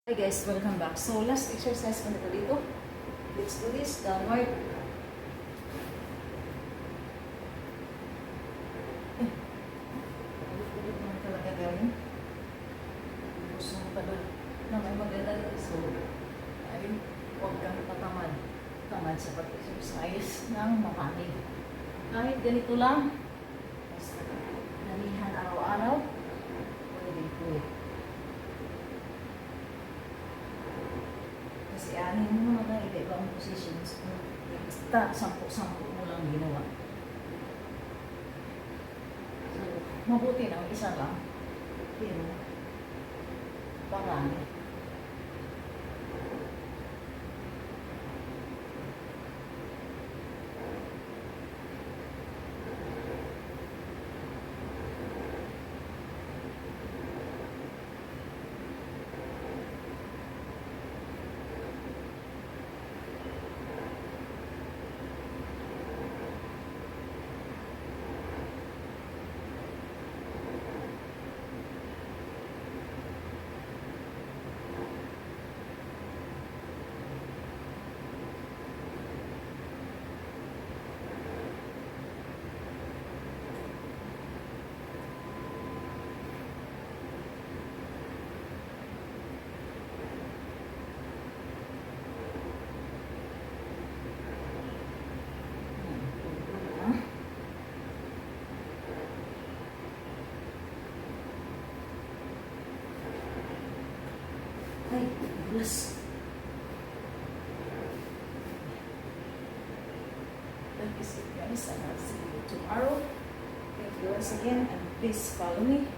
Hi guys, welcome back. So last exercise ko nito dito. Let's do this, downward. Ulit-ulit naman talaga gawin. Gusto mo pa doon na may magdadala. So, ay, huwag kang tatamad. Tamad sa pag-exercise ng marami. Kahit ganito lang, basta nanihan araw-araw, pwede. Kasi anin mo mga iba-ibang positions. Basta 10-10 mo lang ginawa. So, mabuti na isa lang. Pero, parami. Ay, bulas. That is it guys, and I'll see you tomorrow. Thank you once again and please follow me.